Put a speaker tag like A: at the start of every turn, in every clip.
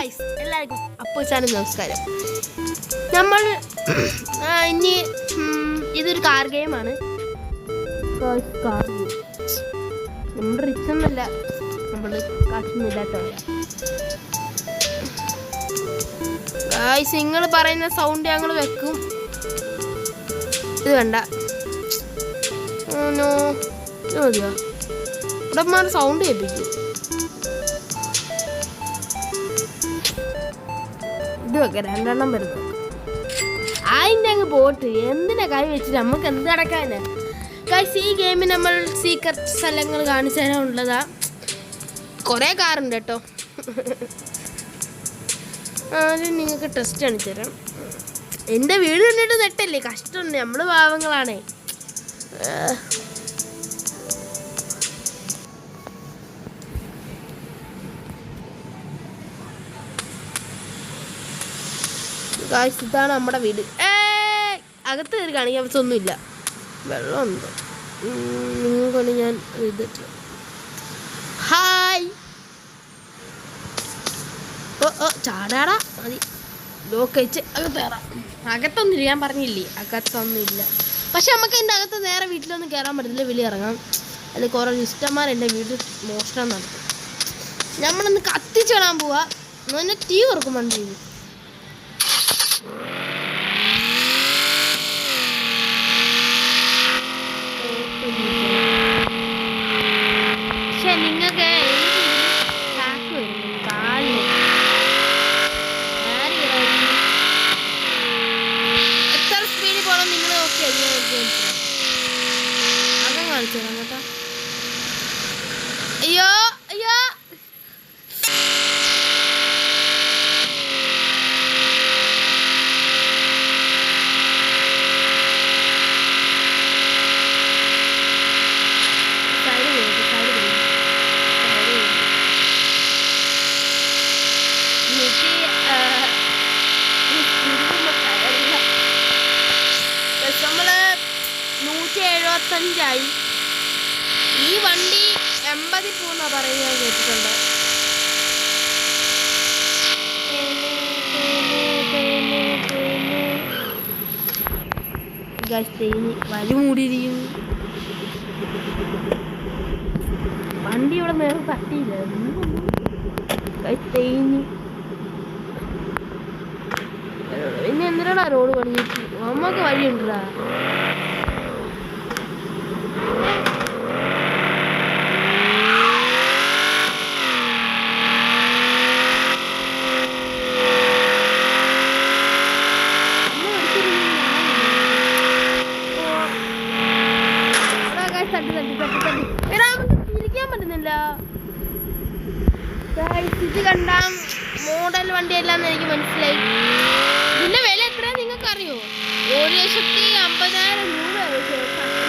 A: Guys എല്ലാവർക്കും അപ്പൂച്ചാനും നമസ്കാരം. നമ്മൾ ഇനി ഇതൊരു കാർ ഗെയിമാണ്. നമ്മൾ റിച്ച് ഒന്നുമല്ല, നമ്മൾ കാശൊന്നുമില്ലാത്തവരാ. ഗായ്സ് നിങ്ങൾ പറയുന്ന സൗണ്ട് ഞങ്ങൾ വെക്കും. ഇത് വേണ്ട, മതിയോ? ഇവിടെ സൗണ്ട് കേൾപ്പിക്കും. ഇത് വെക്ക, രണ്ടെണ്ണം വരുന്നു. അതിൻ്റെ അങ്ങ് പോട്ട് എന്തിനാ കൈ വെച്ചിട്ട് നമുക്ക് എന്ത് നടക്കാനാ? ഗൈസ് ഈ ഗെയിമിൽ നമ്മൾ സീക്രട്ട് സ്ഥലങ്ങൾ കാണിച്ചു തരാനുള്ളതാ. കുറേ കാറുണ്ട് കേട്ടോ. ആദ്യം നിങ്ങൾക്ക് ടെസ്റ്റ് കാണിച്ചു തരാം. എൻ്റെ വീട് കണ്ടിട്ട് നെട്ടല്ലേ, കഷ്ടമുണ്ട്, നമ്മൾ പാവങ്ങളാണേ. ഇതാണ് നമ്മുടെ വീട്. അകത്ത് കയറി കാണിക്കാൻ പറ്റൊന്നുമില്ല, വെള്ളമുണ്ട്. നിങ്ങൾക്കൊണ്ട് ഞാൻ എഴുതിട്ട് ഹായ്. ചാടാടാ മതി, ലോക്ക് വെച്ച് അകത്ത് കയറാം. അകത്തൊന്നുമില്ല, ഞാൻ പറഞ്ഞില്ലേ അകത്തൊന്നുമില്ല. പക്ഷെ നമുക്ക് എൻ്റെ അകത്ത് നേരെ വീട്ടിലൊന്നും കയറാൻ പറ്റത്തില്ല, വെളിയിൽ ഇറങ്ങാം. അതിൽ കുറേ ഇഷ്ടന്മാർ എൻ്റെ വീട് മോഷണം നടത്തും. നമ്മളൊന്ന് കത്തിച്ചിടാൻ പോവാ, എന്നെ തീ കുറക്കും വണ്ടി. പക്ഷെ നിങ്ങൾക്ക് എത്ര സ്പീഡിൽ പോകണം നിങ്ങൾ നോക്കി അതും കാണിച്ചു തരാം കേട്ടോ. അയ്യോ അയ്യോ, നമ്മള് 175 ഈ വണ്ടി 80 പോകുന്ന പറയുന്നത് ഞാൻ കേട്ടിട്ടുണ്ട്. വഴി മൂടിയിരിക്കുന്നു. വണ്ടി ഇവിടെ നേരെ തട്ടിയില്ല. പിന്നെ എന്തിനാടാ റോഡ് പണിഞ്ഞിട്ട്? നമുക്ക് വഴിയുണ്ടാ? തിരിക്കാൻ പറ്റുന്നില്ല. ഇത് കണ്ട മോഡൽ വണ്ടിയല്ലാന്ന് എനിക്ക് മനസ്സിലായി. ഇതിന്റെ വില എത്രയാ നിങ്ങൾക്ക് അറിയോ? 1,50,000 രൂപ.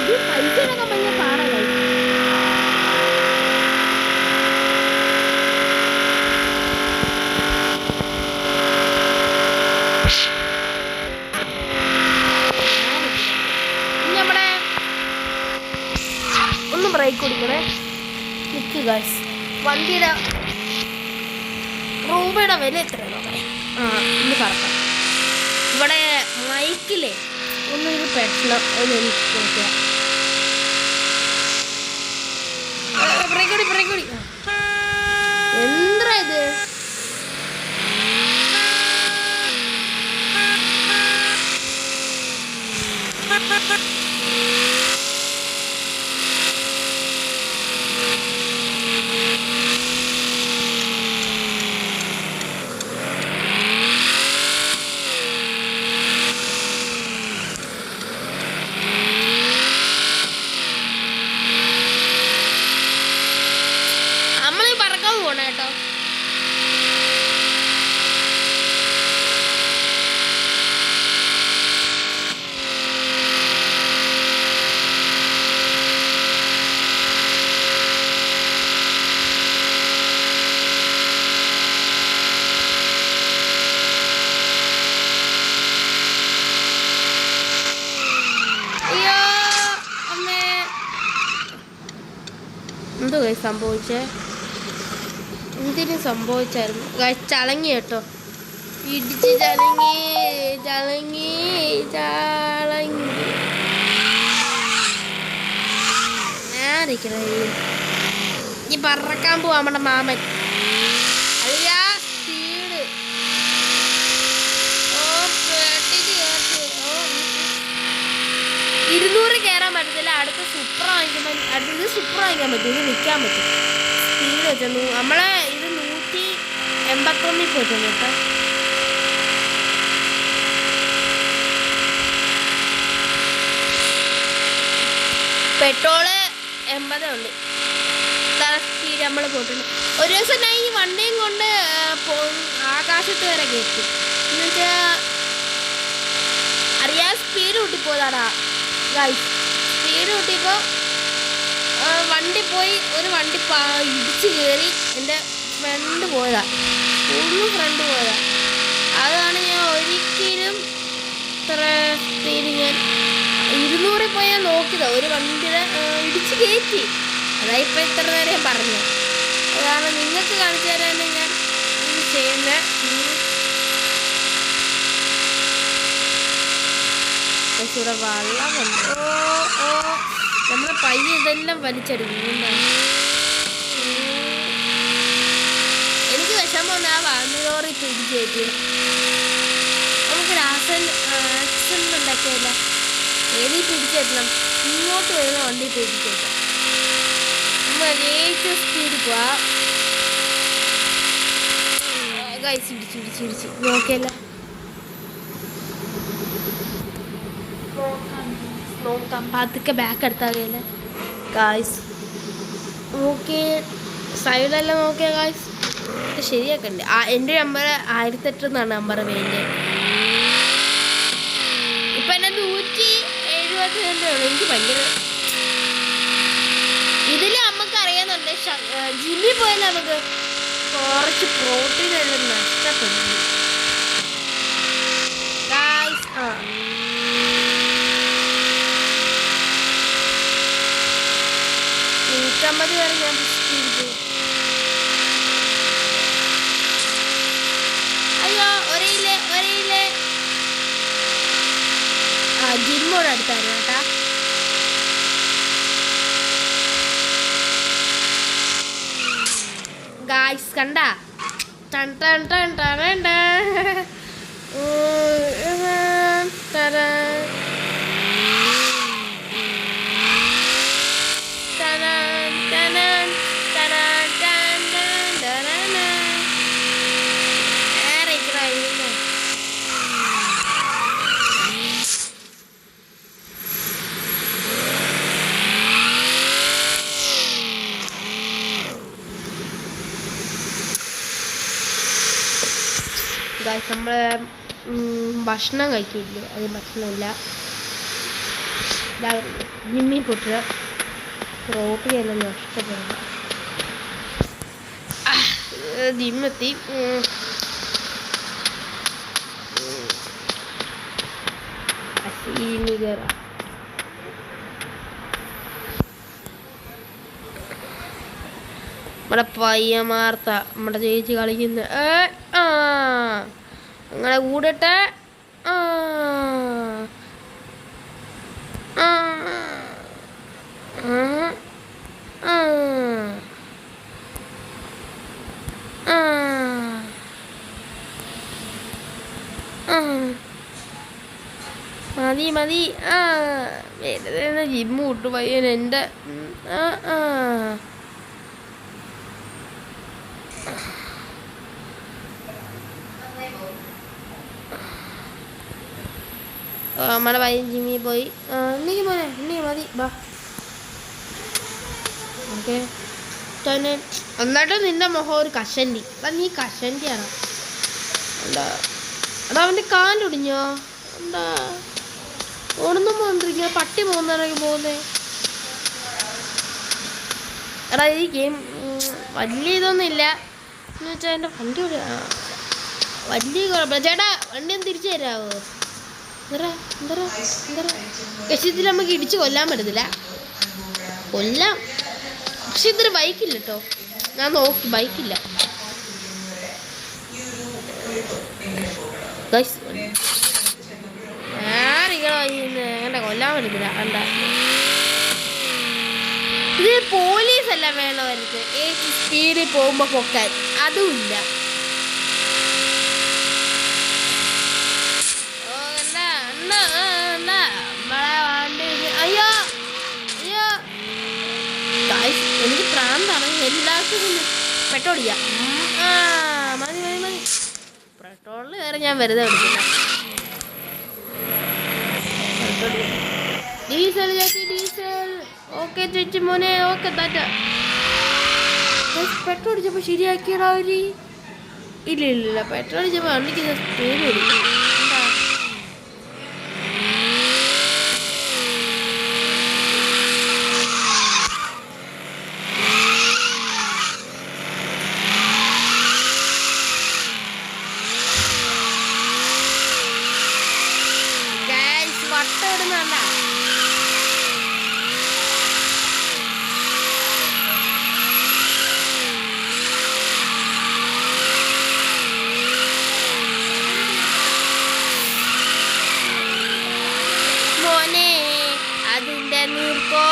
A: ഇത് പൈസയൊക്കെ ഭയങ്കര പാടായി. നമ്മുടെ ഒന്ന് ബ്രേക്ക് കൊടുക്കണേ. നിൽക്ക് ഗൈസ്, വണ്ടിയുടെ രൂപയുടെ വില എത്രയാണ് നോക്കണേ. ഇന്ന് പറക്കാം. ഇവിടെ മൈക്കിലെ ഒന്നൊരു പ്രശ്നം ഒന്ന് എനിക്ക് നോക്കുക. ബ്രേക്ക് കൂടി എന്താ ഇത്? കേട്ടോ. എന്തോ സംഭവിച്ചേ? എന്തിനും സംഭവിച്ചായിരുന്നു. ചളങ്ങി കേട്ടോ, ഇടിച്ച് ചളങ്ങി ചളങ്ങി ചളങ്ങി. ഞാനിരിക്കണ ഈ പറക്കാൻ പോവാ നമ്മുടെ മാമൻ. അല്ല സ്പീഡ് 200 കയറാൻ പറ്റത്തില്ല. അടുത്ത സൂപ്പർ വാങ്ങിക്കുമ്പോൾ അടുത്തത് സൂപ്പർ വാങ്ങിക്കാൻ പറ്റും. ഇത് നിൽക്കാൻ പറ്റും. സ്പീഡ് വെച്ചാൽ നമ്മളെ ഇത് 181 പോയിട്ടുണ്ട് കേട്ടോ. പെട്രോള് 80 ഉണ്ട്. സ്പീഡ് നമ്മൾ പോയിട്ടുണ്ട്. ഒരു ദിവസം ഞാൻ ഈ വണ്ടിയും കൊണ്ട് ആകാശത്ത് വരെ കയറ്റി. എന്നുവെച്ചാൽ അറിയാതെ സ്പീഡ് കൂട്ടിപ്പോയതാടാ ഗൈസ്. സ്പീഡ് കൂട്ടിയപ്പോൾ വണ്ടി പോയി. ഒരു വണ്ടി ഇടിച്ച് കയറി എൻ്റെ ഫ്രണ്ട് പോയതാ, ഫുള്ള് ഫ്രണ്ട് പോയതാ. അതാണ് ഞാൻ ഒരിക്കലും ഇത്ര സ്പീഡ് ഞാൻ 200 പോയി ഞാൻ നോക്കിയതാ. ഒരു വണ്ടിയുടെ ഇടിച്ച് കയറ്റി. അതായത് ഇപ്പം ഇത്ര നേരം ഞാൻ പറഞ്ഞു. അതാണ് നിങ്ങൾക്ക് കാണിച്ചു തരാനാണ് ഞാൻ ഇത് ചെയ്യുന്നത്. ഇവിടെ വെള്ളമുണ്ട്. നമ്മുടെ പയ്യ ഇതെല്ലാം വലിച്ചെടുക്കും. എനിക്ക് വിഷമം ആ വാങ്ങിയോറി പിടിച്ച് കയറ്റി. നമുക്കൊരു ആക്സിഡന്റ് ഉണ്ടാക്കിയല്ല. ഏതി പിടിച്ചേറ്റണം, ഇങ്ങോട്ട് വരുന്ന വണ്ടി പിടിച്ചേറ്റാം. നമ്മൾ ഏറ്റവും സ്പീഡ് പോവാ. ഗൈസ് ഇടിച്ച് നോക്കിയല്ല. നോക്കാം പതുക്കെ ബാക്ക് എടുത്താൽ ഗായ്സ്. നോക്കിയേ സൈഡിലെല്ലാം നോക്കിയാ ഗായ്സ്. ശരിയാക്കണ്ടേ? എൻ്റെ നമ്പർ 1008 എന്നാണ് നമ്പർ വേണ്ടത്. ഇപ്പം എന്നെ 170 ഉള്ളൂ. എനിക്ക് ഭയങ്കര ഇതിൽ നമുക്ക് അറിയാന്നുണ്ട്. ജിമ്മിൽ പോയാൽ നമുക്ക് കുറച്ച് പ്രോട്ടീൻ എല്ലാം നഷ്ടപ്പെടുന്നു ഗായ്സ്. 150 വരെ ഞാൻ ചെയ്തു. അയ്യോ ഒരേയില്ലേ ജിമ്മോട് അടുത്തായിരുന്നു കേട്ടാ. ഗായ്സ് കണ്ടാ ടൺ ടൺ ടൺ ടൺ നമ്മൾ ഭക്ഷണം കഴിക്കില്ല. അത് ഭക്ഷണമില്ല. ജിമ്മിൽ പൊട്ടുക റോട്ടി എല്ലാം നഷ്ടപ്പെടുക. ജിമ്മെത്തി. നമ്മുടെ പയ്യമാർത്ത നമ്മുടെ ചേച്ചി കളിക്കുന്ന നിങ്ങളെ കൂടട്ടെ. മതി വെറുതെ ജിമ്മ് വിട്ടു പയ്യൻ എൻ്റെ. നമ്മുടെ പയ്യൻ ജിമ്മിൽ പോയി. ഇന്നെങ്കിൽ മോനെ ഇന്നെങ്കിൽ മതി ബാ. ഓക്കെ എന്നിട്ട് നിന്റെ മുഖം ഒരു കഷണ്ടി. അപ്പം നീ കഷണ്ടിയാണോ? എന്താ എടാ അവൻ്റെ കാലൊടിഞ്ഞോ? എന്താ ഓടുന്നും പോന്നിരിക്കുക? പട്ടി പോകുന്നേ. എടാ ഈ ഗെയിം വലിയ ഇതൊന്നും ഇല്ല എന്ന് വെച്ചാൽ എൻ്റെ വണ്ടി വലിയ കുഴപ്പമില്ല. ചേട്ടാ വണ്ടി ഒന്ന് തിരിച്ചു തരാമോ? പക്ഷെ ഇതിൽ നമുക്ക് ഇടിച്ച് കൊല്ലാൻ പറ്റത്തില്ല. കൊല്ലാം പക്ഷെ ഇതൊരു ബൈക്കില്ല കേട്ടോ. ഞാൻ നോക്കി ബൈക്കില്ല. അങ്ങനെ കൊല്ലാൻ പറ്റത്തില്ല. കണ്ട ഇത് പോലീസല്ല വേണവർക്ക് സ്പീഡിൽ പോകുമ്പോ പൊക്കാൻ, അതുമില്ല. അയ്യോ അയ്യോ എനിക്ക് പ്രാന്താണ്. എല്ലാവർക്കും പെട്രോൾ ചെയ്യാം. മതി മതി മതി. പെട്രോളിൽ കയറി ഞാൻ വെറുതെ എടുക്കില്ല. ഡീസൽ ചേച്ചി ഡീസൽ. ഓക്കെ ചേച്ചി മോനെ. ഓക്കെ താറ്റ. പെട്രോൾ അടിച്ചപ്പോൾ ശരിയാക്കിയടാ അവര്. ഇല്ല ഇല്ല ഇല്ല, പെട്രോൾ അടിച്ചപ്പോൾ വണ്ടിക്ക് സ്പീഡ് കൊടുക്കും. വട്ടമിടുന്നല്ല. മോനെ അതിന്റെ നീർക്കോ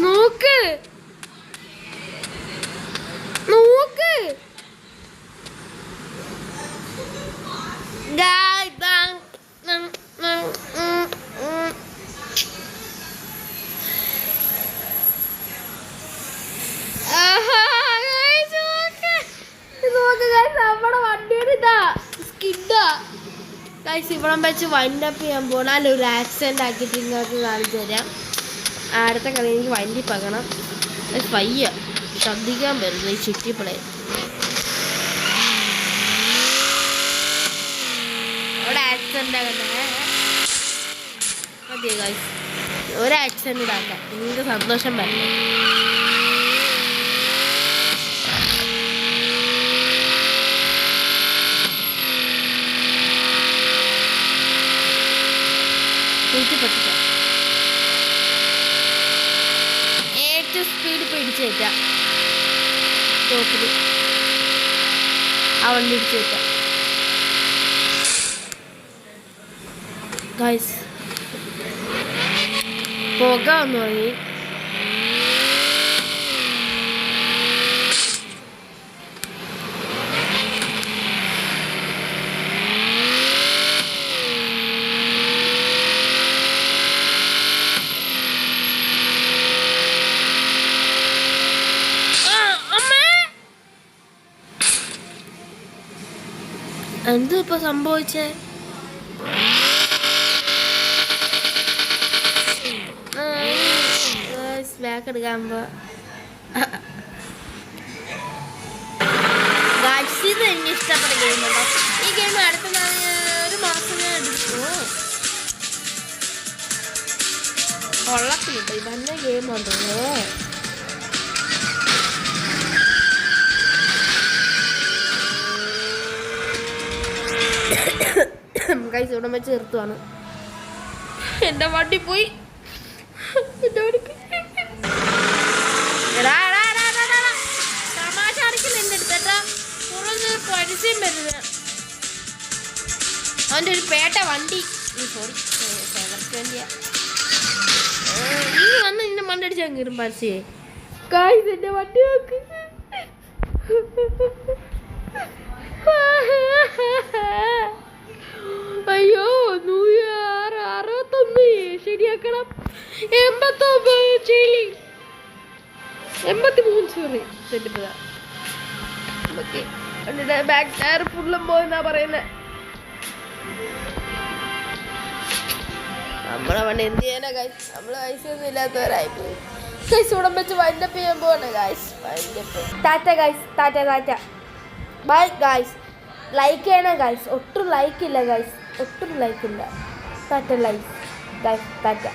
A: നോക്ക് നോക്ക്. നമ്മുടെ വണ്ടിയുടെ ഇതാ സ്കിഡാ. ഇവിടം വെച്ച് വൈൻഡപ്പ് ചെയ്യാൻ പോണാൽ ഒരു ആക്സിഡന്റ് ആക്കിയിട്ട് നിങ്ങൾക്ക് കാണിച്ചു തരാം. അടുത്ത കളി എനിക്ക് വണ്ടി പകണം. പയ്യ ശ്രദ്ധിക്കാൻ പറ്റുന്നു ഈ ചുറ്റിപ്പളെ. അവിടെ ആക്സിഡന്റ് ആകട്ടെ. മതിയോ ഗൈസ്, ഒരു ആക്സിഡന്റ് ഇതാക്കാം. നിങ്ങൾക്ക് സന്തോഷം വരണം. പറ്റിക്കാം. ഏറ്റവും സ്പീഡ് പിടിച്ചേറ്റാം. ടോപ്പിൽ ആ വണ്ടി ഇടിച്ചേറ്റാം. ഗൈസ് പുക വന്നു തുടങ്ങി. എന്ത് ഇപ്പൊ സംഭവിച്ചേ? ബാക്ക് എടുക്കാൻ ഇത് എനിക്ക് ഇഷ്ടപ്പെട്ട ഗെയിമുണ്ടോ? ഈ ഗെയിം അടുത്ത ഒരു മാസം ഞാൻ എടുക്കൂ. കൊള്ളത്തില്ല ഇതന്നെ ഗെയിം ഉണ്ടോ? കൈ ഇവിടെ വെച്ച് നിർത്തുവാണ്. എന്റെ വണ്ടി പോയി. തമാശ അടിക്കില്ല എന്റെ അടുത്തേട്ടാ. കുറച്ച് പരിചയം വരുന്നത്. അവൻ്റെ ഒരു പേട്ട വണ്ടി. സോറി വണ്ടിയാ. നീ വന്ന് നിന്നെ മണ്ടടിച്ചാൽ കയറും പരസ്യേ. കായ് എന്റെ വണ്ടി നോക്ക്. അയ്യോ 161 ശരിയാക്കണം. 83 സോറി തെറ്റിപ്പതാ. ബാക്ക് ടയർ ഫുള്ളും പോയെന്നാ പറയുന്നത്. നമ്മളെ പണ്ട് എന്ത് ചെയ്യാനാ ഗൈസ്, നമ്മൾ പൈസ ഒന്നും ഇല്ലാത്തവരായിപ്പോയി ഗൈസ്. ഉടം വെച്ച് വൈൻഡപ്പ് ചെയ്യാൻ പോവാണ് guys. Wind up. Tata guys, Tata Tata bye guys. Like ചെയ്യണം ഗൈസ്, ഒട്ടും ലൈക്ക് ഇല്ല ഗൈസ്, ഒട്ടും ലൈക്ക് ഇല്ല. Tata like guys, Tata.